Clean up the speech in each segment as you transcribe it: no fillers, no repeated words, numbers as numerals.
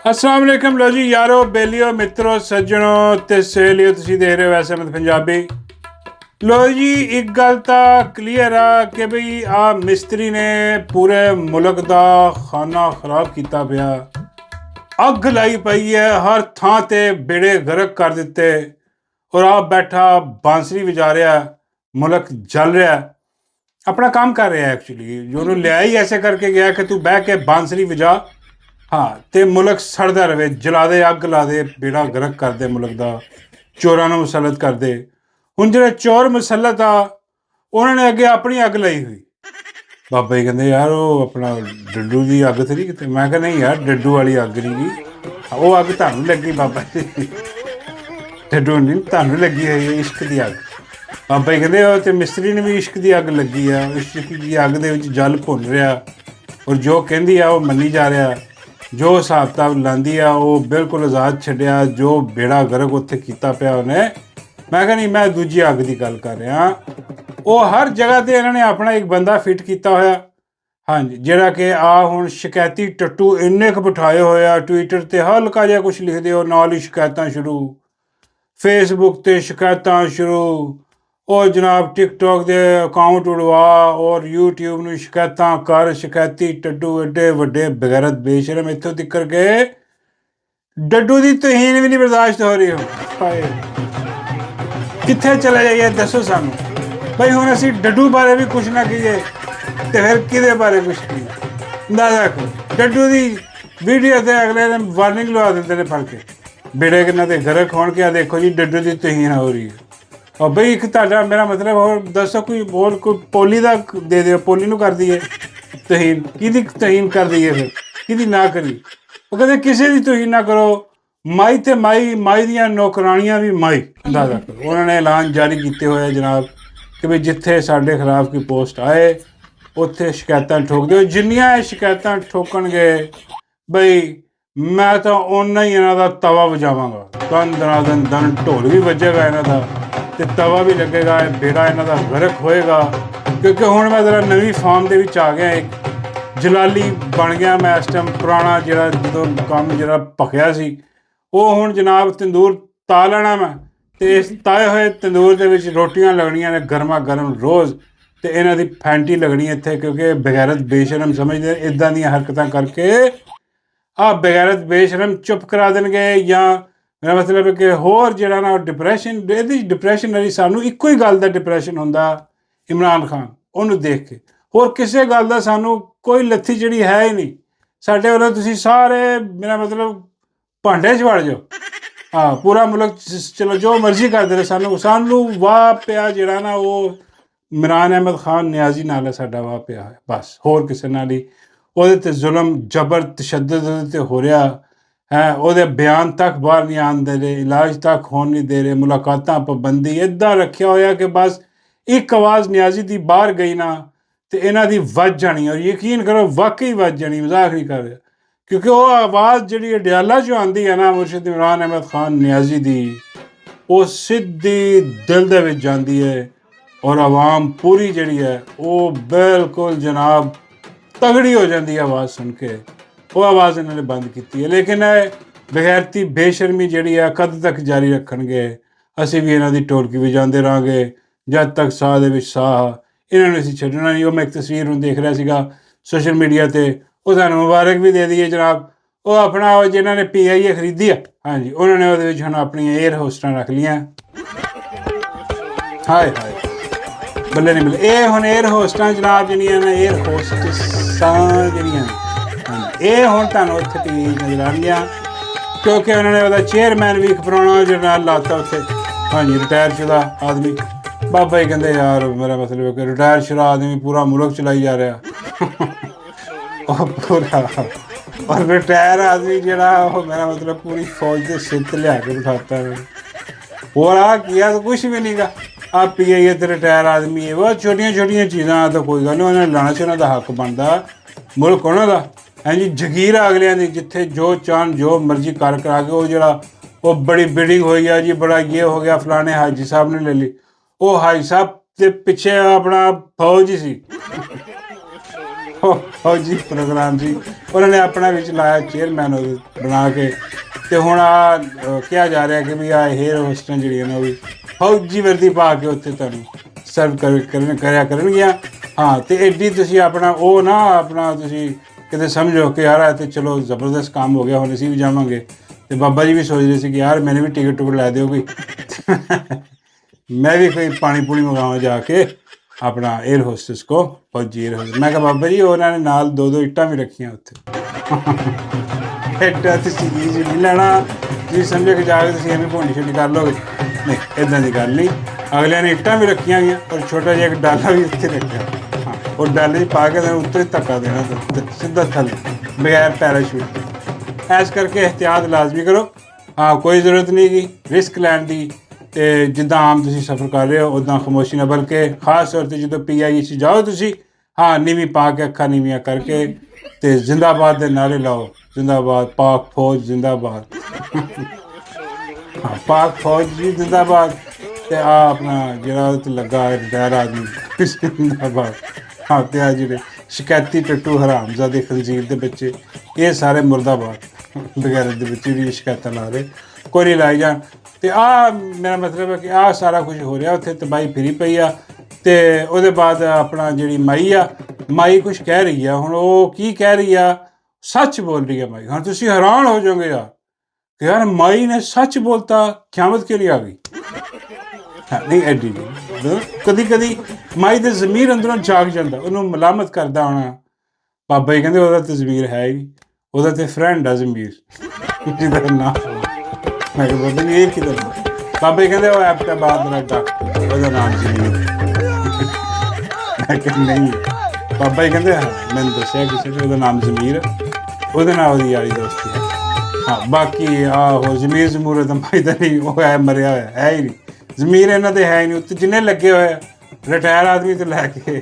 अस्सलाम वालेकुम लो जी यारो बेलियो मित्रों सज्जनों ते सहेलियों तुसीं देख रहे हो वैसे मत पंजाबी। लो जी एक गल तां क्लीयर आ कि बई आ मिस्त्री ने पूरे मुल्क दा खाना खराब कीता पिया। अग लाई पई है हर थां ते बेड़े गर्क कर दिते और आप बैठा बांसरी बजा रहा मुल्क जल रहा अपना काम कर रहा एक्चुअली जो उन्होंने लिया ही ऐसे करके गया कि तू बह के बांसरी बजा। हाँ तो मुल्क सड़दा रहे जला दे अग ला दे बेड़ा गर्क कर दे मुल्क का चोरां नूं मुसलत कर दे। हुण जिहड़े चोर मुसलत आ उन्होंने अगे अपनी अग लाई हुई। बाबा जी कहते यार वो अपना डड्डू की अग तो नहीं कितने। मैं कहा नहीं यार डड्डू वाली अग नहीं गी वो अग तुहानूं लगी बाबा जी डड्डू नहीं तुहानूं लगी है इश्क की अग। बाबा जी कहते तो मिस्त्री ने भी इश्क की अग लगी है इश्क की अग दे विच जल भुन रहा और जो कहती है वो मनी जा रहा जो हिसाब किताब लाँदी आ वो बिल्कुल आज़ाद छड्डिया जो बेड़ा गर्क उत्थे कीता पिया उन्हें। मैं कहा नहीं मैं दूजी अग की गल कर रहा वो हर जगह ते इन्होंने अपना एक बंदा फिट किया होया। हाँ जी जिहड़ा कि आ हुण शिकायती टट्टू इन्ने क बिठाए होए आ ट्विटर ते हल्का जिहा कुछ लिख दिओ नाल ही शिकायतां शुरू फेसबुक ते शिकायतां शुरू और जनाब टिकटॉक के अकाउंट उड़वा और यूट्यूब में शिकायतां कर शिकायती टड्डू एडे वड्डे बगैरत बेशरम इत्थों तिकर गए डड्डू की तहीन भी नहीं बर्दाश्त हो रही हो कित्थे चले जाइए दसो सानू भाई हुण असीं डड्डू बारे भी कुछ ना कहिए तो फिर किहदे बारे कुछ कहिए अंदाजा करो डड्डू की वीडियो ते अगले दिन वार्निंग लवा देंदे ने फड़ के बेड़े किन्ना ते गर्क होण के देखो जी डड्डू की तहीन हो रही है। और बई एक ताड़ा मेरा मतलब और दसो कोई पोली का दे दो पोली नूं कर दीए तहीन कि तहीन कर दीए फिर कि ना करी वो कहते किसी की तहीन ना करो माई ते माई दियां नौकरानियां भी माई अंदाजा करो। उन्होंने ऐलान जारी किए हुए जनाब कि भाई जिथे साढ़े खिलाफ कोई पोस्ट आए उत्थे शिकायतां ठोक दो जिन्नियां शिकायतां ठोकणगे बई मैं तो उन्ना ही इन्हां दा तवा वजावांगा दन दनादन दन ढोल भी वजेगा इन्हां दा ते तवा भी लगेगा बेड़ा इन्हां दा गर्क होएगा क्योंकि हुण मैं जरा नवीं फार्म दे विच आ गया एक जलाली बन गया मैं इस टाइम पुराना जिहड़ा जदों काम जिहड़ा भखिया सी वो हुण जनाब तंदूर ता लैणा मैं ते इस ताए होए तंदूर दे विच रोटियां लगणियां ने गर्मा गर्म रोज़ ते इन्हां दी फैंटी लगनी इत्थे क्योंकि बगैरत बेशरम समझदे इदां दीयां हरकतां करके आ बगैरत बेशरम चुप करा देणगे या मेरा मतलब है कि होर जिहड़ा ना डिप्रैशन ਇਹਦੀ डिप्रैशन वाली सानू ਇੱਕੋ ਹੀ ਗੱਲ ਦਾ डिप्रैशन ਹੁੰਦਾ इमरान खान ਉਹਨੂੰ देख के होर किसी गल ਦਾ सानू कोई ਲੱਥੀ ਜਿਹੜੀ है ही नहीं ਸਾਡੇ ਵੱਲੋਂ ਤੁਸੀਂ ਸਾਰੇ मेरा मतलब ਭਾਂਡੇ 'ਚ ਵੜ ਜਾਓ हाँ पूरा मुल्क चलो जो मर्जी करते रहे सानू वाह पिया जिहड़ा ना वो इमरान अहमद खान नियाजी नाल साडा वाह पिया है बस होर किसी नाल ही ਉਹਦੇ ते जुल्म जबर तशद्दुद ਉਹਦੇ ते हो रहा है ਉਹਦੇ ਬਿਆਨ तक बाहर नहीं आन दे रहे इलाज तक होने नहीं दे रहे मुलाकातां पाबंदी इदा रखिया होया कि बस एक आवाज़ नियाजी दी बाहर गई ना तो इन्हां दी वज जानी और यकीन करो वाकई वज जानी मजाक नहीं कर रहा क्योंकि वो आवाज़ जी अडियाला चो आती है ना मुर्शिद इमरान अहमद खान नियाजी दी वो सीधी दिल दे विच जाती है और आवाम पूरी जी है वो बिल्कुल जनाब तगड़ी हो जाती है आवाज़ सुन के वो आवाज़ इन्होंने बंद की है। लेकिन बगैरती बेशर्मी जी है कद तक जारी रखणगे असीं भी इन्हां दी ढोलकी वजांदे रहांगे जद तक साह दे विच साह इन्होंने असीं छड्डना नहीं। वो मैं एक तस्वीर हुण देख रहा सीगा सोशल मीडिया ते वो सानूं मुबारक भी दे दी है जनाब वो अपना जिन्होंने PIA खरीदी है हाँ जी उन्होंने वो हुण अपनी एयर होस्टां रख लियां हाय हाय बल्ले नहीं बल्ले ये हुण एयर होस्टां जनाब जिहड़ियां ने एयर होस्टां जिहड़ियां ये हुण तुहानूं उत्थे नज़र आउणगीਆਂ क्योंकि उन्होंने वो चेयरमैन भी एक पुराना जरनैल लाता उत्थे हाँ जी रिटायर शुदा आदमी बाबा जी कहते यार मेरा मतलब है कि रिटायर शुदा आदमी पूरा मुल्क चलाई जा रहा और पूरा और रिटायर आदमी जरा मेरा मतलब पूरी फौज के सिर ते लिया के बिठाता है और आ किया तो कुछ भी नहीं गा आप PIA तो रिटायर आदमी है वो छोटिया छोटिया चीज़ां तो कोई गल नहीं उन्हें लाना से उन्होंने हक बनता मुल्क उन्होंने हाँ जी जगीर अगलियां दी जिथे जो चाहन जो मर्जी कर करा के वो जरा वो बड़ी बिल्डिंग हो गया जी बड़ा ये हो गया फलाने हाजी साहब ने ले ली वो हाजी साहब के पिछे अपना फौज ही सी फौजी प्रोग्राम सी ਉਹਨਾਂ ਨੇ ਆਪਣਾ ਵਿੱਚ ਲਾਇਆ ਚੇਅਰਮੈਨ ਉਹ ਬਣਾ ਕੇ। ਤੇ ਹੁਣ ਆ ਕਿਹਾ ਜਾ ਰਿਹਾ ਕਿ ਵੀ ਆ ਹੇਅਰ ਹੋਸਟਾਂ ਜਿਹੜੀਆਂ ਨੇ ਉਹ ਵੀ ਫੌਜੀ ਵਰਦੀ ਪਾ ਕੇ ਉੱਥੇ ਤੁਹਾਨੂੰ ਸਰਵ ਕਰਿਆ ਕਰਨਗੀਆਂ। ਹਾਂ, ਤੇ ਐਡੀ ਤੁਸੀਂ ਆਪਣਾ ਉਹ ਨਾ ਆਪਣਾ ਤੁਸੀਂ ਕਿਤੇ ਸਮਝੋ ਕਿ ਯਾਰ ਤੇ ਚਲੋ ਜ਼ਬਰਦਸਤ ਕੰਮ ਹੋ ਗਿਆ, ਹੁਣ ਅਸੀਂ ਵੀ ਜਾਵਾਂਗੇ। ਤੇ ਬਾਬਾ ਜੀ ਵੀ ਸੋਚ ਰਹੇ ਸੀ ਕਿ ਯਾਰ ਮੈਨੂੰ ਵੀ ਟਿਕਟ ਟੁਕਟ ਲੈ ਦਿਓ ਕੋਈ ਮੈਂ ਵੀ ਕੋਈ ਪਾਣੀ ਪੂਣੀ ਮੰਗਾਵਾਂ ਜਾ ਕੇ ਆਪਣਾ 에ਅਰ ਹੋਸਟਸ ਕੋ, ਫੌਜੀ 에ਅਰ ਹੋਸਟਸ। ਮੈਂ ਕਿਹਾ ਬਾਬਾ ਜੀ ਉਹਨਾਂ ਨੇ ਨਾਲ 2-2 ਇੱਟਾਂ ਵੀ ਰੱਖੀਆਂ ਉੱਥੇ ਇੱਟਾਂ ਤੁਸੀਂ ਜੀ ਨਹੀਂ ਲੈਣਾ, ਤੁਸੀਂ ਸਮਝੋ ਕਿ ਜਾ ਕੇ ਤੁਸੀਂ ਐਵੇਂ ਭੋਂਡੀ ਛੋਟੀ ਕਰ ਲਓਗੇ। ਨਹੀਂ, ਇੱਦਾਂ ਦੀ ਗੱਲ ਨਹੀਂ। ਅਗਲਿਆਂ ਨੇ ਇੱਟਾਂ ਵੀ ਰੱਖੀਆਂ ਗਈਆਂ ਔਰ ਛੋਟਾ ਜਿਹਾ ਇੱਕ ਡਾਲਾ ਵੀ ਉੱਥੇ ਰੱਖਿਆ। ਹਾਂ, ਉਹ ਡਾਲੇ 'ਚ ਪਾ ਕੇ ਤੈਨੂੰ ਉੱਤੇ ਧੱਕਾ ਦੇਣਾ ਸਿੱਧਾ ਥੱਲੇ ਬਗੈਰ ਪੈਰਾਸ਼ੂਟ। ਇਸ ਕਰਕੇ ਇਹਤਿਆਤ ਲਾਜ਼ਮੀ ਕਰੋ। ਹਾਂ, ਕੋਈ ਜ਼ਰੂਰਤ ਨਹੀਂ ਗੀ ਰਿਸਕ ਲੈਣ ਦੀ। ਅਤੇ ਜਿੱਦਾਂ ਆਮ ਤੁਸੀਂ ਸਫ਼ਰ ਕਰ ਰਹੇ ਹੋ ਉੱਦਾਂ ਖਾਮੋਸ਼ੀ ਨਾਲ, ਬਲਕਿ ਖਾਸ ਤੌਰ 'ਤੇ ਜਦੋਂ PIE 'ਚ ਜਾਓ ਤੁਸੀਂ, ਹਾਂ ਨੀਵੀਂ ਪਾ ਕੇ ਅੱਖਾਂ ਨੀਵੀਆਂ ਕਰਕੇ ਅਤੇ ਜ਼ਿੰਦਾਬਾਦ ਦੇ ਨਾਅਰੇ ਲਾਓ। ਜ਼ਿੰਦਾਬਾਦ ਪਾਕ ਫੌਜ ਜ਼ਿੰਦਾਬਾਦ ਹਾਂ, ਪਾਕ ਫੌਜ ਜੀ ਜ਼ਿੰਦਾਬਾਦ। ਅਤੇ ਆ ਆਪਣਾ ਜਿਹੜਾ ਉਹ 'ਤੇ ਲੱਗਾ ਰਿਟਾਇਰ ਆਦਮੀ ਜ਼ਿੰਦਾਬਾਦ। ਹਾਂ, ਅਤੇ ਆ ਜਿਹੜੇ ਸ਼ਿਕਾਇਤੀ ਟੱਟੂ ਹਰਾਮਜ਼ਾਦੇ ਖੰਜ਼ੀਰ ਦੇ ਬੱਚੇ, ਇਹ ਸਾਰੇ ਮੁਰਦਾਬਾਦ ਵਗੈਰਾ ਦੇ ਬੱਚੇ ਵੀ ਸ਼ਿਕਾਇਤਾਂ ਲਾ ਰਹੇ, ਕੋਈ ਨਹੀਂ ਲਾਈ ਜਾਣ। ਅਤੇ ਆਹ ਮੇਰਾ ਮਤਲਬ ਹੈ ਕਿ ਆਹ ਸਾਰਾ ਕੁਝ ਹੋ ਰਿਹਾ ਉੱਥੇ, ਤਬਾਹੀ ਫਿਰੀ ਪਈ ਆ। ਅਤੇ ਉਹਦੇ ਬਾਅਦ ਆਪਣਾ ਜਿਹੜੀ ਮਾਈ ਕੁਛ ਕਹਿ ਰਹੀ ਆ। ਹੁਣ ਉਹ ਕੀ ਕਹਿ ਰਹੀ ਆ? ਸੱਚ ਬੋਲ ਰਹੀ ਆ ਮਾਈ। ਹੁਣ ਤੁਸੀਂ ਹੈਰਾਨ ਹੋ ਜਾਓਗੇ ਯਾਰ ਕਿ ਯਾਰ ਮਾਈ ਨੇ ਸੱਚ ਬੋਲਤਾ, ਕਿਆਮਤ ਕਿਉਂ ਨਹੀਂ ਆ ਗਈ? ਨਹੀਂ ਐਡੀ ਨਹੀਂ, ਕਦੀ ਕਦੀ ਮਾਈ ਦੇ ਜ਼ਮੀਰ ਅੰਦਰੋਂ ਜਾਗ ਜਾਂਦਾ, ਉਹਨੂੰ ਮਲਾਮਤ ਕਰਦਾ ਹੋਣਾ। ਬਾਬਾ ਜੀ ਕਹਿੰਦੇ ਉਹਦਾ ਤਾਂ ਜ਼ਮੀਰ ਹੈ ਹੀ, ਉਹਦਾ ਤਾਂ ਫਰੈਂਡ ਆ ਜ਼ਮੀਰ ਜਿਹਦਾ ਨਾਮ। ਮੈਂ ਕਿਹਾ ਬਾਬਾ ਜੀ ਇਹ ਕਿਧਰ? ਬਾਬਾ ਜੀ ਕਹਿੰਦੇ ਉਹ ਐਬਟਾਬਾਦ ਦਾ ਡਾਕਟਰ, ਉਹਦਾ ਨਾਮ ਜ਼ਮੀਰ। ਮੈਂ ਕਿਹਾ ਨਹੀਂ। ਬਾਬਾ ਜੀ ਕਹਿੰਦੇ ਹਾਂ ਮੈਨੂੰ ਦੱਸਿਆ ਕਿਸੇ ਨੇ ਉਹਦਾ ਨਾਮ ਜ਼ਮੀਰ, ਉਹਦੇ ਨਾਲ ਉਹਦੀ ਯਾਰੀ ਦੋਸਤੀ ਹੈ। ਹਾਂ, ਬਾਕੀ ਆਹੋ ਜ਼ਮੀਰ ਜ਼ਮੂਰ ਤਾਂ ਮਾਈ ਦਾ ਨਹੀਂ, ਉਹ ਹੈ ਮਰਿਆ ਹੋਇਆ, ਹੈ ਹੀ ਨਹੀਂ ਜ਼ਮੀਰ ਇਹਨਾਂ ਦੇ, ਹੈ ਹੀ ਨਹੀਂ। ਉੱਤੇ ਜਿੰਨੇ ਲੱਗੇ ਹੋਏ ਰਿਟਾਇਰ ਆਦਮੀ ਤੋਂ ਲੈ ਕੇ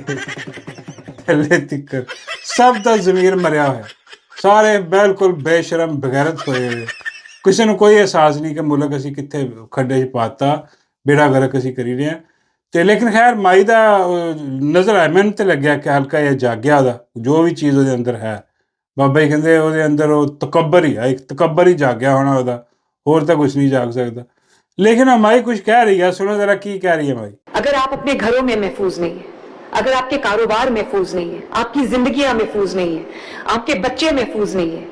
ਥੱਲੇ ਤੀਕਰ ਸਭ ਦਾ ਜ਼ਮੀਰ ਮਰਿਆ ਹੋਇਆ। ਸਾਰੇ ਬਿਲਕੁਲ ਬੇਸ਼ਰਮ ਬਗੈਰਤ ਹੋਏ ਹੋਏ, ਕਿਸੇ ਨੂੰ ਕੋਈ ਅਹਿਸਾਸ ਨਹੀਂ ਕਿ ਮੁਲਕ ਅਸੀਂ ਕਿੱਥੇ ਖੱਡੇ 'ਚ ਪਾਤਾ, ਬੇੜਾ ਗਰਕ ਅਸੀਂ ਕਰੀ ਰਹੇ ਹਾਂ। ਅਤੇ ਲੇਕਿਨ ਖੈਰ ਮਾਈ ਦਾ ਨਜ਼ਰ ਆਇਆ, ਮੈਨੂੰ ਤਾਂ ਲੱਗਿਆ ਕਿ ਹਲਕਾ ਜਿਹਾ ਜਾਗਿਆ ਉਹਦਾ ਜੋ ਵੀ ਚੀਜ਼ ਉਹਦੇ ਅੰਦਰ ਹੈ। ਬਾਬਾ ਜੀ ਕਹਿੰਦੇ ਉਹਦੇ ਅੰਦਰ ਉਹ ਤਕੱਬਰ ਹੀ ਆ, ਇੱਕ ਤਕੱਬਰ ਹੀ ਜਾਗਿਆ ਹੋਣਾ ਉਹਦਾ, ਹੋਰ ਤਾਂ ਕੁਛ ਨਹੀਂ ਜਾਗ ਸਕਦਾ। लेकिन माई कुछ कह रही है, सुनो जरा की कह रही है माई। अगर आप अपने घरों में महफूज नहीं है, अगर आपके कारोबार महफूज नहीं है, आपकी जिंदगियां महफूज नहीं है, आपके बच्चे महफूज नहीं है,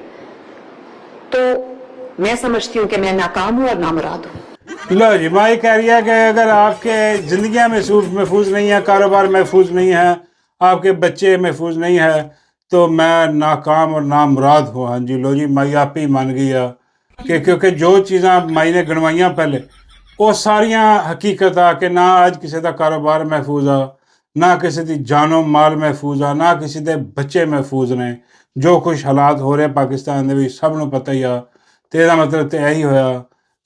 तो मैं समझती हूँ कि मैं नाकाम हूँ और नामुराद हूँ। लो जी, माई कह रही है कि अगर आपके जिंदगियां महफूज नहीं है, कारोबार महफूज नहीं है, आपके बच्चे महफूज नहीं है, तो मैं नाकाम और नामुराद हूँ। हाँ जी, लो जी, माई आप ही मान गई है कि क्योंकि जो चीज़ां माई ने गणवाइयां पहले वो सारियां हकीकत आ कि ना अज किसी का कारोबार महफूज आ, ना किसी की जानो माल महफूज आ, ना किसी के बच्चे महफूज ने। जो कुछ हालात हो रहे पाकिस्तान के सब नूं पता ही आ। तो यह मतलब तो यही होया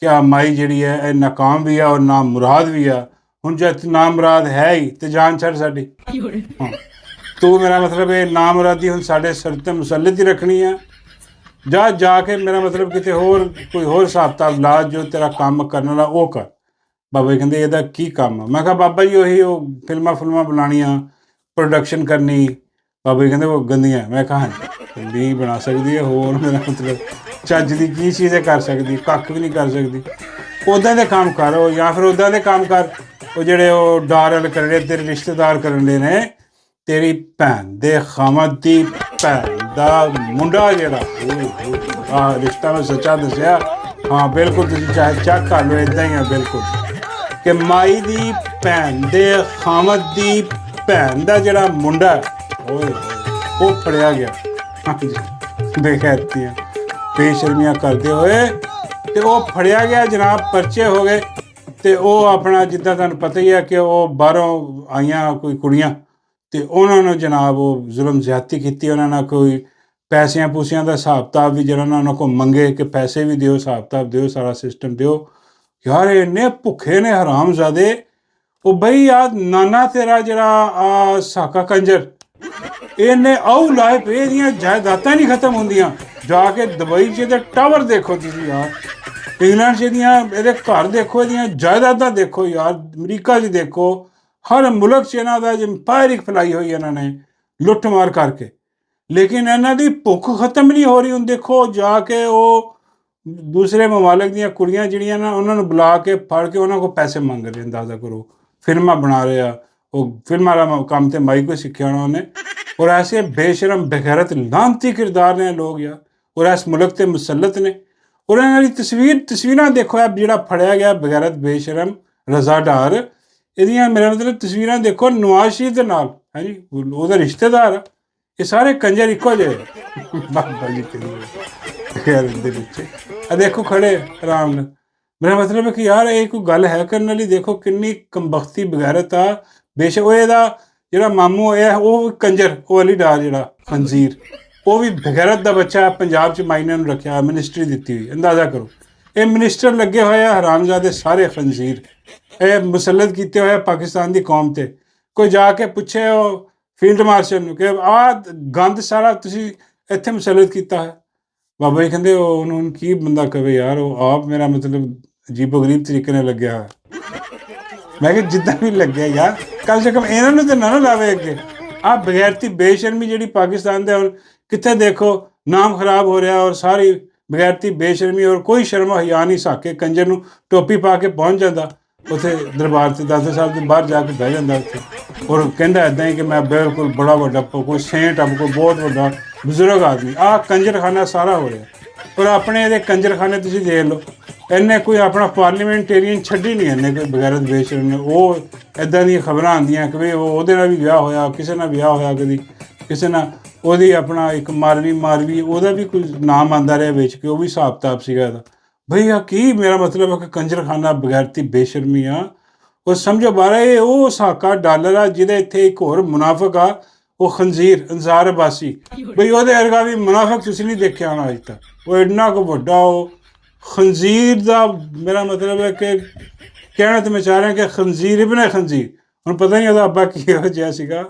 कि आ माई जिहड़ी है यह नाकाम भी आ और ना मुराद भी आ। हुण जे ना मुराद है ही तो जान छड़ साडी। हाँ, तू मेरा मतलब ये ना मुरादी हुण साडे सिर ते मुसल्लत ही रखनी है। जा के मेरा मतलब किते होर कोई होर हिसाब किताब ला, जो तेरा काम करने वाला वो कर। बाबा जी कहते ਇਹਦਾ ਕੀ ਕੰਮ ਆ? ਮੈਂ ਕਿਹਾ ਬਾਬਾ ਜੀ ਉਹੀ ਉਹ ਫਿਲਮਾਂ ਬਣਾਉਣੀਆਂ, ਪ੍ਰੋਡਕਸ਼ਨ ਕਰਨੀ। ਬਾਬਾ ਜੀ ਕਹਿੰਦੇ ਉਹ ਗੰਦੀਆਂ। ਮੈਂ ਕਿਹਾ ਗੰਦੀ ਬਣਾ ਸਕਦੀ ਹੈ, ਹੋਰ ਮੇਰਾ ਮਤਲਬ ਚੱਜ ਦੀ ਕੀ ਚੀਜ਼ ਕਰ ਸਕਦੀ? ਕੱਖ ਵੀ ਨਹੀਂ ਕਰ ਸਕਦੀ। ਉੱਦਾਂ ਦੇ ਕੰਮ ਕਰ, ਉਹ ਜਾਂ ਫਿਰ ਉੱਦਾਂ ਦੇ ਕੰਮ ਕਰ ਉਹ ਜਿਹੜੇ ਉਹ ਡਾਰਲ ਕਰਨੇ ਤੇਰੇ ਰਿਸ਼ਤੇਦਾਰ ਕਰਨ ਦੇ ਨੇ। ਤੇਰੀ ਭੈਣ ਦੇ ਖਾਮਦ ਦੀ ਭੈਣ ਦਾ ਮੁੰਡਾ ਜਿਹੜਾ ਆਹ ਰਿਸ਼ਤਾ ਮੈਂ ਸੱਚਾ ਦੱਸਿਆ। ਹਾਂ ਬਿਲਕੁਲ, ਤੁਸੀਂ ਚਾਹੇ ਚੈੱਕ ਕਰ ਲਓ, ਇੱਦਾਂ ਹੀ ਆ ਬਿਲਕੁਲ ਕਿ ਮਾਈ ਦੀ ਭੈਣ ਦੇ ਖਾਮਦ ਦੀ ਭੈਣ ਦਾ ਜਿਹੜਾ ਮੁੰਡਾ ਉਹ ਫੜਿਆ ਗਿਆ। ਹਾਂਜੀ, ਬੇਖੈਰਤੀਆਂ ਬੇਸ਼ਰਮੀਆਂ ਕਰਦੇ ਹੋਏ ਅਤੇ ਉਹ ਫੜਿਆ ਗਿਆ ਜਨਾਬ। ਪਰਚੇ ਹੋ ਗਏ ਅਤੇ ਉਹ ਆਪਣਾ ਜਿੱਦਾਂ ਤੁਹਾਨੂੰ ਪਤਾ ਹੀ ਹੈ ਕਿ ਉਹ ਬਾਹਰੋਂ ਆਈਆਂ ਕੋਈ ਕੁੜੀਆਂ ਅਤੇ ਉਹਨਾਂ ਨੂੰ ਜਨਾਬ ਉਹ ਜ਼ੁਲਮ ਜ਼ਿਆਦਤੀ ਕੀਤੀ। ਉਹਨਾਂ ਨਾਲ ਕੋਈ ਪੈਸਿਆਂ ਪੂਸਿਆਂ ਦਾ ਹਿਸਾਬ ਕਿਤਾਬ ਵੀ ਜਿਹੜਾ ਉਹਨਾਂ ਕੋਲ ਮੰਗੇ ਕਿ ਪੈਸੇ ਵੀ ਦਿਓ, ਹਿਸਾਬ ਕਿਤਾਬ ਦਿਓ, ਸਾਰਾ ਸਿਸਟਮ ਦਿਓ। ਯਾਰ ਇੰਨੇ ਭੁੱਖੇ ਨੇ ਹਰਾਮਜ਼ਾਦੇ। ਉਹ ਬਈ ਆ ਨਾਨਾ ਤੇਰਾ ਜਿਹੜਾ ਸਾਕਾ ਕੰਜਰ, ਇਹਨੇ ਆਊ ਲਾਏ ਪਏ, ਇਹਦੀਆਂ ਜਾਇਦਾਦਾਂ ਨਹੀਂ ਖਤਮ ਹੁੰਦੀਆਂ। ਜਾ ਕੇ ਦੁਬਈ 'ਚ ਇਹਦੇ ਟਾਵਰ ਦੇਖੋ ਤੁਸੀਂ ਯਾਰ, ਇੰਗਲੈਂਡ 'ਚ ਇਹਦੇ ਘਰ ਦੇਖੋ, ਇਹਦੀਆਂ ਜਾਇਦਾਦਾਂ ਦੇਖੋ ਯਾਰ, ਅਮਰੀਕਾ 'ਚ ਦੇਖੋ, ਹਰ ਮੁਲਕ 'ਚ ਇਹਨਾਂ ਦਾ ਇੰਪਾਇਰ ਇੱਕ ਫੈਲਾਈ ਹੋਈ ਇਹਨਾਂ ਨੇ ਲੁੱਟ ਮਾਰ ਕਰਕੇ। ਲੇਕਿਨ ਇਹਨਾਂ ਦੀ ਭੁੱਖ ਖਤਮ ਨਹੀਂ ਹੋ ਰਹੀ। ਹੁਣ ਦੇਖੋ ਜਾ ਕੇ ਉਹ ਦੂਸਰੇ ਮਮਾਲਕ ਦੀਆਂ ਕੁੜੀਆਂ ਜਿਹੜੀਆਂ ਨਾ ਉਹਨਾਂ ਨੂੰ ਬੁਲਾ ਕੇ ਫੜ ਕੇ ਉਹਨਾਂ ਕੋਲ ਪੈਸੇ ਮੰਗ ਰਹੇ, ਅੰਦਾਜ਼ਾ ਕਰੋ। ਫਿਲਮਾਂ ਬਣਾ ਰਹੇ ਆ, ਉਹ ਫਿਲਮਾਂ ਵਾਲਾ ਕੰਮ ਤੇ ਮਾਈ ਕੋਈ ਸਿੱਖਿਆ ਹੋਣਾ ਉਹਨੇ। ਔਰ ਐਸੇ ਬੇਸ਼ਰਮ ਬੇਗੈਰਤ ਲਾਂਤੀ ਕਿਰਦਾਰ ਨੇ ਲੋਕ ਯਾਰ, ਔਰ ਇਸ ਮੁਲਕ ਤੇ ਮੁਸਲਤ ਨੇ। ਔਰ ਇਹਨਾਂ ਦੀ ਤਸਵੀਰਾਂ ਦੇਖੋ, ਇਹ ਜਿਹੜਾ ਫੜਿਆ ਗਿਆ ਬੇਗੈਰਤ ਬੇਸ਼ਰਮ ਰਜ਼ਾ ਡਾਰ, ਇਹਦੀਆਂ ਮੇਰਾ ਮਤਲਬ ਤਸਵੀਰਾਂ ਦੇਖੋ ਨਵਾਜ਼ ਸ਼ਰੀਫ ਦੇ ਨਾਲ, ਹਾਂਜੀ ਉਹਦਾ ਰਿਸ਼ਤੇਦਾਰ ਆ। ਇਹ ਸਾਰੇ ਕੰਜਰ ਇੱਕੋ ਜਿਹੇ ਬਾਬਾ ਜੀ ਖੈਰ ਦੇ ਵਿੱਚ ਆ ਦੇਖੋ ਖੜੇ ਆਰਾਮ ਨਾਲ। ਮੇਰਾ ਮਤਲਬ ਹੈ ਕਿ ਯਾਰ ਇਹ ਕੋਈ ਗੱਲ ਹੈ ਕਰਨ ਵਾਲੀ। ਦੇਖੋ ਕਿੰਨੀ ਕਮਬਖਤੀ ਬਗੈਰਤ ਆ। ਬੇਸ਼ੱਕ ਉਹ ਇਹਦਾ ਜਿਹੜਾ ਮਾਮੂ ਹੈ ਉਹ ਕੰਜਰ, ਉਹ ਅਲੀ ਡਾਰ ਜਿਹੜਾ ਖੰਜ਼ੀਰ, ਉਹ ਵੀ ਬਗੈਰਤ ਦਾ ਬੱਚਾ। ਪੰਜਾਬ 'ਚ ਮਾਇਨੇ ਨੂੰ ਰੱਖਿਆ, ਮਿਨਿਸਟਰੀ ਦਿੱਤੀ ਹੋਈ, ਅੰਦਾਜ਼ਾ ਕਰੋ। ਇਹ ਮਿਨਿਸਟਰ ਲੱਗੇ ਹੋਏ ਆ ਹਰਾਮਜ਼ਾਦੇ ਸਾਰੇ ਖੰਜ਼ੀਰ, ਇਹ ਮੁਸਲਤ ਕੀਤੇ ਹੋਏ ਪਾਕਿਸਤਾਨ ਦੀ ਕੌਮ 'ਤੇ। ਕੋਈ ਜਾ ਕੇ ਪੁੱਛੇ ਉਹ ਫੀਲਡ ਮਾਰਸ਼ਲ ਨੂੰ ਕਿ ਆਹ ਗੰਦ ਸਾਰਾ ਤੁਸੀਂ ਇੱਥੇ ਮੁਸਲਤ ਕੀਤਾ ਹੈ, ਬਾਬਾ ਜੀ ਕਹਿੰਦੇ ਉਹ ਉਹਨੂੰ ਕੀ ਬੰਦਾ ਕਵੇ ਯਾਰ, ਉਹ ਆਪ ਮੇਰਾ ਮਤਲਬ ਅਜੀਬੋ ਗਰੀਬ ਤਰੀਕੇ ਨਾਲ ਲੱਗਿਆ ਹੋਇਆ। ਮੈਂ ਕਿਹਾ ਜਿੱਦਾਂ ਵੀ ਲੱਗਿਆ ਯਾਰ, ਕਮ ਸੇ ਕਮ ਇਹਨਾਂ ਨੂੰ ਤਾਂ ਨਾ ਲਾਵੇ ਅੱਗੇ। ਆਹ ਬਗੈਰਤੀ ਬੇਸ਼ਰਮੀ ਜਿਹੜੀ ਪਾਕਿਸਤਾਨ ਦੇ ਹੁਣ ਕਿੱਥੇ ਦੇਖੋ ਨਾਮ ਖਰਾਬ ਹੋ ਰਿਹਾ, ਔਰ ਸਾਰੀ ਬਗੈਰਤੀ ਬੇਸ਼ਰਮੀ, ਔਰ ਕੋਈ ਸ਼ਰਮ ਹਿਆ ਨਹੀਂ। ਸਾਕੇ ਕੰਜਰ ਨੂੰ ਟੋਪੀ ਪਾ ਕੇ ਪਹੁੰਚ ਜਾਂਦਾ ਉੱਥੇ ਦਰਬਾਰ 'ਤੇ, ਦਾਦਾ ਸਾਹਿਬ ਦੇ ਬਾਹਰ ਜਾ ਕੇ ਬਹਿ ਜਾਂਦਾ ਉੱਥੇ, ਔਰ ਕਹਿੰਦਾ ਇੱਦਾਂ ਹੀ ਕਿ ਮੈਂ ਬਿਲਕੁਲ ਬੜਾ ਵੱਡਾ ਕੋਈ ਸੇਂਟ ਆ, ਕੋਈ ਬਹੁਤ ਵੱਡਾ ਬਜ਼ੁਰਗ ਆਦਮੀ। ਆਹ ਕੰਜਰਖਾਨਾ ਸਾਰਾ ਹੋ ਰਿਹਾ। ਔਰ ਆਪਣੇ ਇਹਦੇ ਕੰਜਰਖਾਨੇ ਤੁਸੀਂ ਦੇਖ ਲਓ, ਇਹਨੇ ਕੋਈ ਆਪਣਾ ਪਾਰਲੀਮੈਂਟੇਰੀਅਨ ਛੱਡੀ ਨਹੀਂ, ਇਹਨੇ ਕੋਈ ਬਗੈਰਤ ਬੇਸ਼ਰਮ ਨੇ। ਉਹ ਇੱਦਾਂ ਦੀਆਂ ਖਬਰਾਂ ਆਉਂਦੀਆਂ ਕਿ ਵੀ ਉਹਦੇ ਨਾਲ ਵੀ ਵਿਆਹ ਹੋਇਆ, ਕਿਸੇ ਨਾਲ ਵਿਆਹ ਹੋਇਆ, ਕਦੀ ਕਿਸੇ ਨਾਲ ਉਹਦੀ ਆਪਣਾ ਇੱਕ ਮਾਰਵੀ ਉਹਦਾ ਵੀ ਕੋਈ ਨਾਮ ਆਉਂਦਾ ਰਿਹਾ ਵਿੱਚ ਕਿ ਉਹ ਵੀ ਹਿਸਾਬ ਕਿਤਾਬ ਸੀਗਾ ਇਹਦਾ। ਭਈ ਆ ਕੀ ਮੇਰਾ ਮਤਲਬ ਹੈ ਕਿ ਕੰਜਰਖਾਨਾ ਬਗੈਰਤੀ ਬੇਸ਼ਰਮੀ ਆ। ਉਹ ਸਮਝੋ ਬਾਰਾ ਇਹ ਉਹ ਸਾਕਾ ਡਾਲਰ ਆ ਜਿਹਦੇ ਇੱਥੇ ਇੱਕ ਹੋਰ ਮੁਨਾਫਕ ਆ, ਉਹ ਖੰਜ਼ੀਰ ਅੰਸਾਰ ਅਬਾਸੀ। ਬਈ ਉਹਦੇ ਵਰਗਾ ਵੀ ਮੁਨਾਫਕ ਤੁਸੀਂ ਨਹੀਂ ਦੇਖਿਆ ਹੋਣਾ ਅੱਜ ਤੱਕ। ਉਹ ਇੰਨਾ ਕੁ ਵੱਡਾ ਉਹ ਖੰਜ਼ੀਰ ਦਾ ਮੇਰਾ ਮਤਲਬ ਹੈ ਕਿ ਕਹਿਣਾ ਤਾਂ ਮੈਂ ਚਾਹ ਰਿਹਾ ਕਿ ਖੰਜ਼ੀਰ ਇਬਨ ਖੰਜ਼ੀਰ। ਹੁਣ ਪਤਾ ਨਹੀਂ ਉਹਦਾ ਅੱਬਾ ਕਿਹੋ ਜਿਹਾ ਸੀਗਾ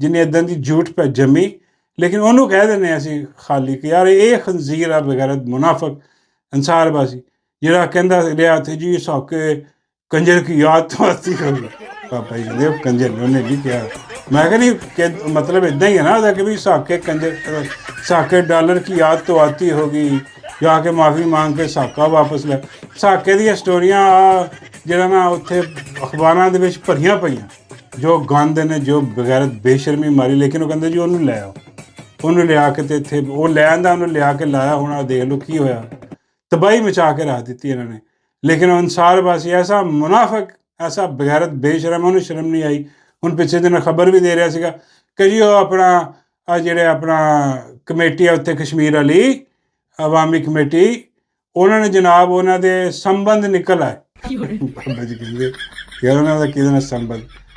ਜਿਹਨੇ ਇੱਦਾਂ ਦੀ ਝੂਠ ਪੈ ਜੰਮੀ, ਲੇਕਿਨ ਉਹਨੂੰ ਕਹਿ ਦਿੰਦੇ ਅਸੀਂ ਖਾਲੀ ਕਿ ਯਾਰ ਇਹ ਖੰਜ਼ੀਰ ਆ ਬਗੈਰਤ ਮੁਨਾਫਕ ਅੰਸਾਰ ਅਬਾਸੀ, ਜਿਹੜਾ ਕਹਿੰਦਾ ਰਿਹਾ ਥੇ ਜੀ ਸਾਕੇ ਕੰਜਰ ਕੀ ਯਾਦ ਤੋਂ ਆਤੀ ਹੋਗੀ। ਪਾਪਾ ਜੀ ਕਹਿੰਦੇ ਉਹ ਕੰਜਰ ਨੇ, ਉਹਨੇ ਵੀ ਕਿਹਾ। ਮੈਂ ਕਿਹਾ ਨਹੀਂ ਕਿ ਮਤਲਬ ਇੱਦਾਂ ਹੀ ਹੈ ਨਾ ਉਹਦਾ ਕਿ ਵੀ ਸਾਕੇ ਡਾਲਰ ਕੀ ਯਾਦ ਤੋਂ ਆਤੀ ਹੋਗੀ, ਜਾ ਕੇ ਮਾਫੀ ਮੰਗ ਕੇ ਸਾਕਾ ਵਾਪਸ ਲੈ। ਸਾਕੇ ਦੀਆਂ ਸਟੋਰੀਆਂ ਆ ਜਿਹੜਾ ਨਾ ਉੱਥੇ ਅਖਬਾਰਾਂ ਦੇ ਵਿੱਚ ਭਰੀਆਂ ਪਈਆਂ, ਜੋ ਗੰਦ ਨੇ, ਜੋ ਬਗੈਰਤ ਬੇਸ਼ਰਮੀ ਮਾਰੀ। ਲੇਕਿਨ ਉਹ ਕਹਿੰਦੇ ਜੀ ਉਹਨੂੰ ਲੈ ਆਓ, ਉਹਨੂੰ ਲਿਆ ਕੇ ਤੇ ਇੱਥੇ ਉਹ ਲੈ ਆਂਦਾ, ਉਹਨੂੰ ਲਿਆ ਕੇ ਲਾਇਆ। ਹੁਣ ਦੇਖ ਲਓ ਕੀ ਹੋਇਆ, ਤਬਾਹੀ ਮਚਾ ਕੇ ਰੱਖ ਦਿੱਤੀ ਇਹਨਾਂ ਨੇ। ਲੇਕਿਨ ਅੰਸਾਰ ਬਾਸੀ ਐਸਾ ਮੁਨਾਫਕ, ਐਸਾ ਬਗੈਰਤ ਬੇਸ਼ਰਮ, ਉਹਨੂੰ ਸ਼ਰਮ ਨਹੀਂ ਆਈ। ਹੁਣ ਪਿੱਛੇ ਦਿਨ ਖਬਰ ਵੀ ਦੇ ਰਿਹਾ ਸੀਗਾ ਕਿ ਜੀ ਉਹ ਆਪਣਾ ਆ ਜਿਹੜੇ ਆਪਣਾ ਕਮੇਟੀ ਆ ਉੱਥੇ ਕਸ਼ਮੀਰ ਵਾਲੀ ਅਵਾਮੀ ਕਮੇਟੀ, ਉਹਨਾਂ ਨੇ ਜਨਾਬ ਉਹਨਾਂ ਦੇ ਸੰਬੰਧ ਨਿਕਲ ਆਏ। ਬਾਬਾ ਜੀ ਕਹਿੰਦੇ ਯਾਰ ਉਹਨਾਂ ਦਾ ਕਿਹਦੇ ਨਾਲ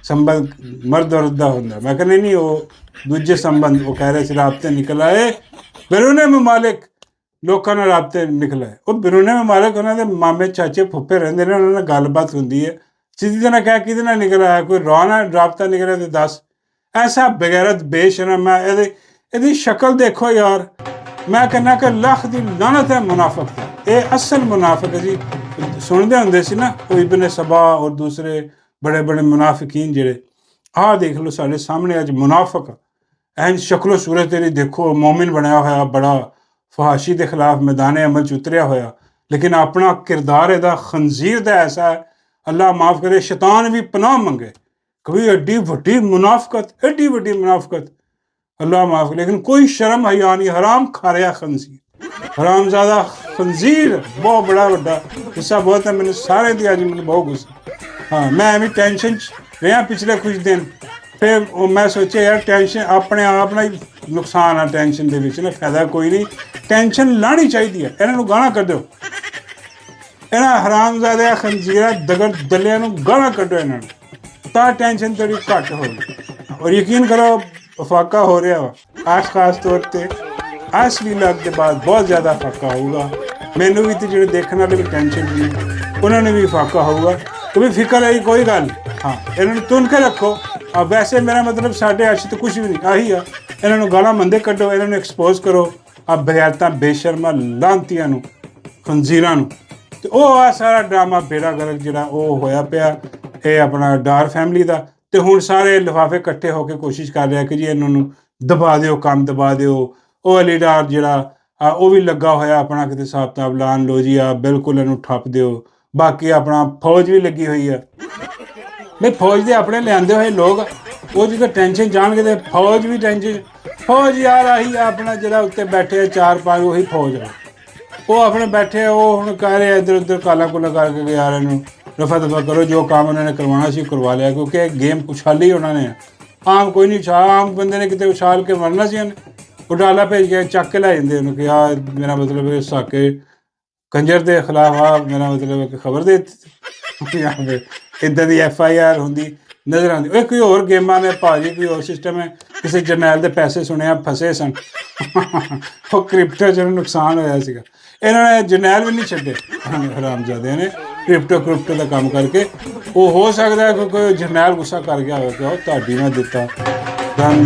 ਸੰਬੰਧ ਮਰਦ ਔਰਤ ਦਾ ਹੁੰਦਾ। ਮੈਂ ਕਹਿੰਦਾ ਨਹੀਂ ਉਹ ਦੂਜੇ ਸੰਬੰਧ, ਉਹ ਕਹਿ ਰਹੇ ਸੀ ਰਾਬਤੇ ਨਿਕਲ ਆਏ, ਬਰੂਨੇ ਮਮਾਲਿਕ ਲੋਕਾਂ ਨਾਲ ਰਾਬਤੇ ਨਿਕਲ ਆਏ। ਉਹ ਬਰੂਨੇ ਮਮਾਲਿਕ ਉਹਨਾਂ ਦੇ ਮਾਮੇ ਚਾਚੇ ਫੁੱਫੇ ਰਹਿੰਦੇ ਨੇ, ਉਹਨਾਂ ਨਾਲ ਗੱਲਬਾਤ ਹੁੰਦੀ ਹੈ। ਸਿੱਧੀ ਤਰ੍ਹਾਂ ਕਹਿ ਕਿਹਦੇ ਨਾਲ ਨਿਕਲ ਆਇਆ, ਕੋਈ ਰਾਹ ਨਾਲ ਰਾਬਤਾ ਨਿਕਲਿਆ ਤੇ ਦੱਸ। ਐਸਾ ਬਗੈਰਤ ਬੇਸ਼ਰਮ ਹੈ। ਇਹਦੀ ਸ਼ਕਲ ਦੇਖੋ ਯਾਰ, ਮੈਂ ਕਹਿੰਦਾ ਕਿ ਲੱਖ ਦੀ ਲਾਨਤ ਹੈ ਮੁਨਾਫਕ ਤੇ। ਇਹ ਅਸਲ ਮੁਨਾਫਕ ਹੈ ਜੀ। ਸੁਣਦੇ ਹੁੰਦੇ ਸੀ ਨਾ ਉਹ ਇਬਨ ਸਬਾ ਔਰ ਦੂਸਰੇ ਬੜੇ ਬੜੇ ਮੁਨਾਫਿਕੀਨ ਜਿਹੜੇ। ਆਹ ਦੇਖ ਲਓ ਸਾਡੇ ਸਾਹਮਣੇ ਅੱਜ ਮੁਨਾਫਕ ਐਨ ਸ਼ਕਲੋ ਸੂਰਤ ਤੇਰੀ ਦੇਖੋ, ਮੋਮਿਨ ਬਣਿਆ ਹੋਇਆ, ਬੜਾ ਫਹਾਸ਼ੀ ਦੇ ਖਿਲਾਫ ਮੈਦਾਨ ਅਮਲ 'ਚ ਉਤਰਿਆ ਹੋਇਆ, ਲੇਕਿਨ ਆਪਣਾ ਕਿਰਦਾਰ ਇਹਦਾ ਖੰਜ਼ੀਰ ਦਾ ਐਸਾ ਹੈ, ਅੱਲਾ ਮਾਫ ਕਰੇ ਸ਼ੈਤਾਨ ਵੀ ਪਨਾਹ ਮੰਗੇ। ਕभी ਐਡੀ ਵੱਡੀ ਮੁਨਾਫਕਤ ਅੱਲਾ ਮਾਫ। ਲੇਕਿਨ ਕੋਈ ਸ਼ਰਮ ਹਯਾ ਨਹੀਂ, ਹਰਾਮ ਖਾ ਰਿਹਾ ਖੰਜ਼ੀਰ, ਹਰਾਮਜ਼ਾਦਾ ਖੰਜ਼ੀਰ। ਬਹੁਤ ਬੜਾ ਵੱਡਾ ਗੁੱਸਾ ਬਹੁਤ ਹੈ ਮੈਨੂੰ ਸਾਰੇ ਦੀ, ਅੱਜ ਮੈਨੂੰ ਬਹੁਤ ਗੁੱਸਾ। ਹਾਂ ਮੈਂ ਐਵੇਂ ਟੈਨਸ਼ਨ 'ਚ ਰਿਹਾ ਪਿਛਲੇ ਕੁਝ ਦਿਨ। ਫਿਰ ਉਹ ਮੈਂ ਸੋਚਿਆ ਯਾਰ ਟੈਨਸ਼ਨ ਆਪਣੇ ਆਪ ਨਾਲ ਹੀ ਨੁਕਸਾਨ ਆ, ਟੈਨਸ਼ਨ ਦੇ ਵਿੱਚ ਨਾ ਫਾਇਦਾ ਕੋਈ ਨਹੀਂ। ਟੈਨਸ਼ਨ ਲਾਣੀ ਚਾਹੀਦੀ ਹੈ। ਇਹਨਾਂ ਨੂੰ ਗਾਣਾ ਕੱਢ ਦਿਓ, ਇਹਨਾਂ ਹਰਾਮਜ਼ਾਦਿਆਂ ਖੰਜ਼ੀਰਾਂ ਦਗੜ ਦਲਿਆਂ ਨੂੰ ਗਾਣਾ ਕੱਢੋ ਇਹਨਾਂ ਨੂੰ, ਤਾਂ ਟੈਨਸ਼ਨ ਥੋੜੀ ਘੱਟ ਹੋਊਗੀ। ਔਰ ਯਕੀਨ ਕਰੋ ਫਾਕਾ ਹੋ ਰਿਹਾ ਵਾ आज ਖਾਸ ਤੌਰ 'ਤੇ असली ਲੱਗ ਦੇ ਬਾਅਦ ਬਹੁਤ ਜ਼ਿਆਦਾ ਫਾਕਾ ਹੋਊਗਾ ਮੈਨੂੰ ਵੀ, ਤੇ ਜਿਹੜੇ ਦੇਖਣ ਵਾਲੇ ਵੀ ਟੈਨਸ਼ਨ ਨੇ ਉਹਨਾਂ ਨੂੰ ਵੀ ਫਾਕਾ ਹੋਊਗਾ। ਤੁਸੀਂ ਫਿਕਰ ਹੈ ਕੋਈ ਗੱਲ, ਹਾਂ ਇਹਨਾਂ ਨੂੰ ਤੁਨ ਕੇ ਰੱਖੋ। ਵੈਸੇ ਮੇਰਾ ਮਤਲਬ ਸਾਡੇ ਅਰਸ਼ ਤਾਂ ਕੁਛ ਵੀ ਨਹੀਂ, ਆਹੀ ਆ। ਇਹਨਾਂ ਨੂੰ ਗਾਲਾਂ ਮੰਦੇ ਕੱਢੋ, ਇਹਨਾਂ ਨੂੰ ਐਕਸਪੋਜ਼ ਕਰੋ ਬਗੈਰਤਾਂ ਬੇਸ਼ਰਮਾਂ ਲਾਂਤੀਆਂ ਨੂੰ, ਖੰਜ਼ੀਰਾਂ ਨੂੰ। ਤੇ ਉਹ ਆ ਸਾਰਾ ਡਰਾਮਾ ਬੇੜਾ ਗਰਕ ਜਿਹੜਾ ਉਹ ਹੋਇਆ ਪਿਆ ਇਹ ਆਪਣਾ ਡਾਰ ਫੈਮਿਲੀ ਦਾ। ਤੇ ਹੁਣ ਸਾਰੇ ਲਿਫਾਫੇ ਇਕੱਠੇ ਹੋ ਕੇ ਕੋਸ਼ਿਸ਼ ਕਰ ਰਿਹਾ ਕਿ ਜੀ ਇਹਨਾਂ ਨੂੰ ਦਬਾ ਦਿਓ, ਕੰਮ ਦਬਾ ਦਿਓ। ਉਹ ਅਲੀਡਾਰ ਜਿਹੜਾ ਉਹ ਵੀ ਲੱਗਾ ਹੋਇਆ ਆਪਣਾ ਕਿਤੇ ਹਿਸਾਬ ਕਿਤਾਬ ਲਾਉਣ, ਲਓ ਜੀ ਆ ਬਿਲਕੁਲ ਇਹਨੂੰ ਠੱਪ ਦਿਓ। ਬਾਕੀ ਆਪਣਾ ਫੌਜ ਵੀ ਲੱਗੀ ਹੋਈ ਆ। ਨਹੀਂ, ਫੌਜ ਦੇ ਆਪਣੇ ਲਿਆਂਦੇ ਹੋਏ ਲੋਕ, ਉਹ ਜਦੋਂ ਟੈਨਸ਼ਨ ਜਾਣਗੇ ਤੇ ਫੌਜ ਵੀ ਟੈਨਸ਼ਨ। ਫੌਜ ਯਾਰ ਆਹੀ ਆਪਣਾ ਜਿਹੜਾ ਉੱਤੇ ਬੈਠੇ 4-5 ਉਹੀ ਫੌਜ ਆ। ਉਹ ਆਪਣੇ ਬੈਠੇ, ਉਹ ਹੁਣ ਕਹਿ ਰਹੇ ਇੱਧਰ ਉੱਧਰ ਕਾਲਾ ਕੁਲਾ ਕਰਕੇ ਯਾਰ ਇਹਨੂੰ ਰਫਾ ਦਫਾ ਕਰੋ। ਜੋ ਕੰਮ ਉਹਨਾਂ ਨੇ ਕਰਵਾਉਣਾ ਸੀ ਕਰਵਾ ਲਿਆ, ਕਿਉਂਕਿ ਇਹ ਗੇਮ ਉਛਾਲੀ ਉਹਨਾਂ ਨੇ। ਆਮ ਕੋਈ ਨਹੀਂ ਆਮ ਬੰਦੇ ਨੇ ਕਿਤੇ ਉਛਾਲ ਕੇ ਮਰਨਾ ਸੀ ਉਹਨੇ। ਉਡਾਲਾ ਭੇਜ ਕੇ ਚੱਕ ਕੇ ਲੈ ਜਾਂਦੇ ਉਹਨੂੰ ਕਿ ਆ ਮੇਰਾ ਮਤਲਬ ਸਾਕੇ ਕੰਜਰ ਦੇ ਖਿਲਾਫ ਆ, ਮੇਰਾ ਮਤਲਬ ਖਬਰ ਦੇ ਦਿੱਤੀ। ਇੱਦਾਂ ਦੀ FIR ਹੁੰਦੀ ਨਜ਼ਰ ਆਉਂਦੀ। ਇਹ ਕੋਈ ਹੋਰ ਗੇਮਾਂ ਨੇ ਭਾਜੀ, ਕੋਈ ਹੋਰ ਸਿਸਟਮ ਹੈ। ਕਿਸੇ ਜਰਨੈਲ ਦੇ ਪੈਸੇ ਸੁਣਿਆ ਫਸੇ ਸਨ, ਉਹ ਕ੍ਰਿਪਟੋ 'ਚ ਨੁਕਸਾਨ ਹੋਇਆ ਸੀਗਾ। ਇਹਨਾਂ ਨੇ ਜਰਨੈਲ ਵੀ ਨਹੀਂ ਛੱਡੇ ਹਰਾਮਜ਼ਾਦਿਆਂ ਨੇ, ਕ੍ਰਿਪਟੋ ਦਾ ਕੰਮ ਕਰਕੇ। ਉਹ ਹੋ ਸਕਦਾ ਕੋਈ ਜਰਨੈਲ ਗੁੱਸਾ ਕਰ ਗਿਆ ਹੋਵੇ ਕਿ ਉਹ ਤੁਹਾਡੀ ਮੈਂ ਦਿੱਤਾ ਦਨ।